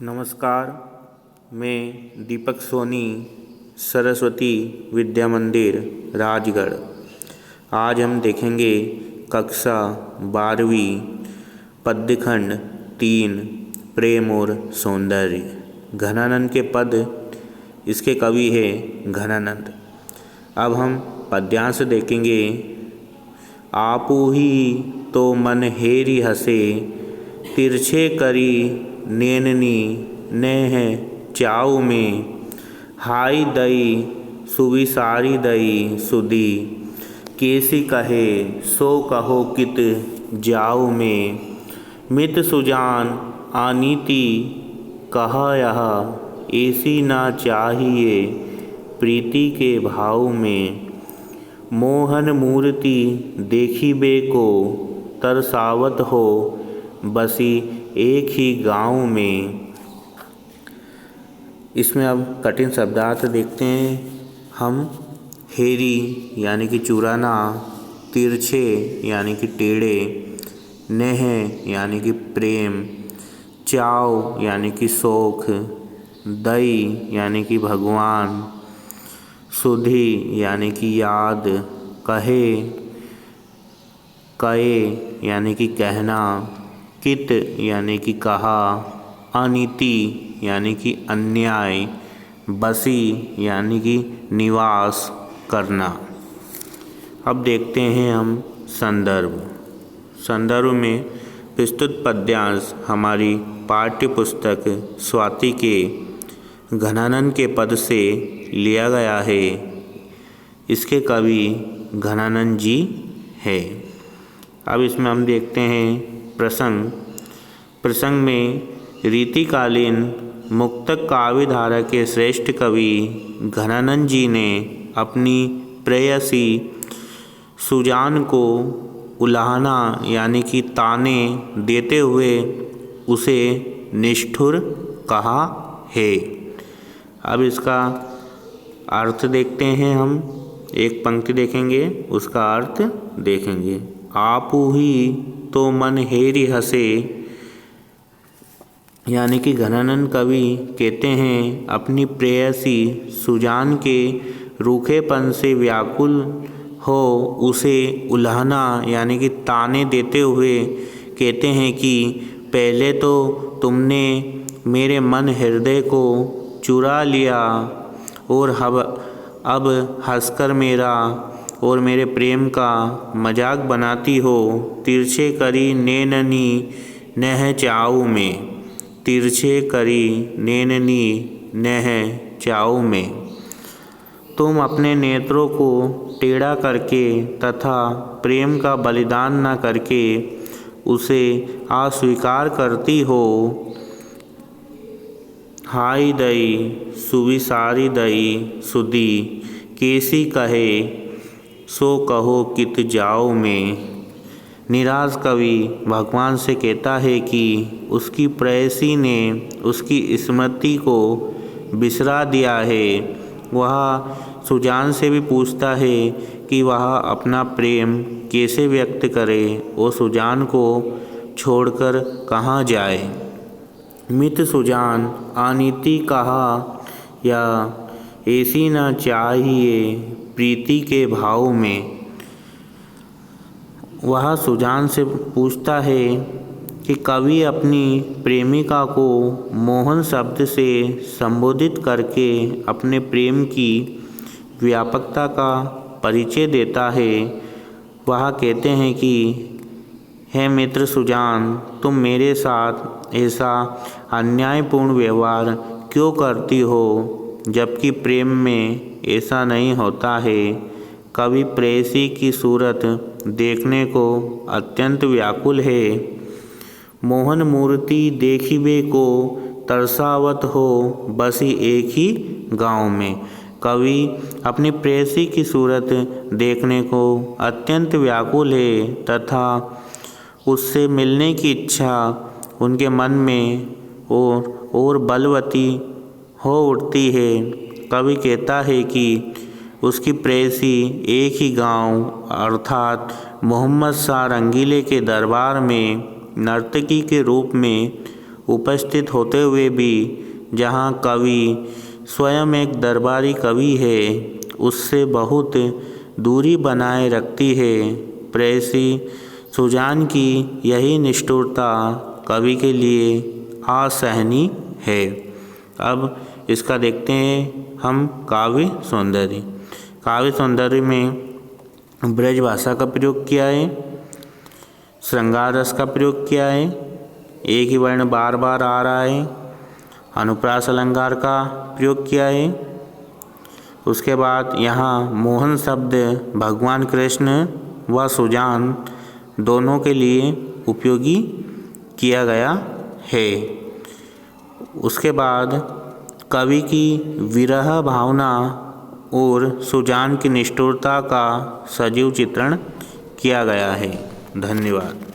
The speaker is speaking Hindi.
नमस्कार, मैं दीपक सोनी, सरस्वती विद्या मंदिर राजगढ़। आज हम देखेंगे कक्षा 12वीं पद्यखंड 3 प्रेम और सौंदर्य। घनानंद के पद, इसके कवि है घनानंद। अब हम पद्यांश देखेंगे। आपू ही तो मन हेरी हसे, तिरछे करी नेननी नेह चाऊ में। हाई दई सुविसारी दई सुदी, केसी कहे सो कहो कित जाऊ में। मित सुजान आनीति कहा यह, ऐसी ना चाहिए प्रीति के भाव में। मोहन मूर्ति देखिबे को, तरसावत हो बसी एक ही गाँव में। इसमें अब कठिन शब्दार्थ देखते हैं हम। हेरी यानी कि चुराना, तिरछे यानी कि टेढ़े, नेह यानी कि प्रेम, चाव यानी कि शौक, दई यानी कि भगवान, सुधि यानी कि याद, कहे यानी कि कहना, कित यानी कि कहा, अनीति यानी कि अन्याय, बसी यानी कि निवास करना। अब देखते हैं हम संदर्भ में प्रस्तुत पद्यांश हमारी पाठ्य पुस्तक स्वाति के घनानंद के पद से लिया गया है। इसके कवि घनानंद जी है। अब इसमें हम देखते हैं प्रसंग में रीतिकालीन मुक्तक काव्य धारा के श्रेष्ठ कवि घनानंद जी ने अपनी प्रेयसी सुजान को उलाहना यानी कि ताने देते हुए उसे निष्ठुर कहा है। अब इसका अर्थ देखते हैं हम। एक पंक्ति देखेंगे, उसका अर्थ देखेंगे। आपू ही तो मन हेरी हसे, यानी कि घनानंद कवि कहते हैं अपनी प्रेयसी सुजान के रूखेपन से व्याकुल हो उसे उल्हाना यानी कि ताने देते हुए कहते हैं कि पहले तो तुमने मेरे मन हृदय को चुरा लिया और अब हंसकर मेरा और मेरे प्रेम का मजाक बनाती हो। तिरछे करी नैननी नेह चाऊ में, तिरछे करी नैननी नेह चाऊ में। तुम अपने नेत्रों को टेढ़ा करके तथा प्रेम का बलिदान न करके उसे अस्वीकार करती हो। हाई दई सुविसारी दई सुदी, केसी कहे सो कहो कित जाओ में। निराश कवि भगवान से कहता है कि उसकी प्रेयसी ने उसकी स्मृति को बिसरा दिया है। वह सुजान से भी पूछता है कि वह अपना प्रेम कैसे व्यक्त करे और सुजान को छोड़कर कहाँ जाए। मित सुजान अनीति कहा या ऐसी न चाहिए प्रीति के भाव में। वह सुजान से पूछता है कि कवि अपनी प्रेमिका को मोहन शब्द से संबोधित करके अपने प्रेम की व्यापकता का परिचय देता है। वह कहते हैं कि हे मित्र सुजान, तुम मेरे साथ ऐसा अन्यायपूर्ण व्यवहार क्यों करती हो, जबकि प्रेम में ऐसा नहीं होता है। कवि प्रेयसी की सूरत देखने को अत्यंत व्याकुल है। मोहन मूर्ति देखिबे को, तरसावत हो बसी एक ही गाँव में। कवि अपनी प्रेयसी की सूरत देखने को अत्यंत व्याकुल है तथा उससे मिलने की इच्छा उनके मन में और बलवती हो उठती है। कवि कहता है कि उसकी प्रेयसी एक ही गांव अर्थात मोहम्मद शाह रंगीले के दरबार में नर्तकी के रूप में उपस्थित होते हुए भी जहाँ कवि स्वयं एक दरबारी कवि है उससे बहुत दूरी बनाए रखती है। प्रेयसी सुजान की यही निष्ठुरता कवि के लिए असहनीय है। अब इसका देखते हैं हम काव्य सौंदर्य। काव्य सौंदर्य में ब्रज भाषा का प्रयोग किया है, श्रृंगार रस का प्रयोग किया है, एक ही वर्ण बार बार आ रहा है, अनुप्रास अलंकार का प्रयोग किया है। उसके बाद यहाँ मोहन शब्द भगवान कृष्ण व सुजान दोनों के लिए उपयोगी किया गया है। उसके बाद कवि की विरह भावना और सुजान की निष्ठुरता का सजीव चित्रण किया गया है। धन्यवाद।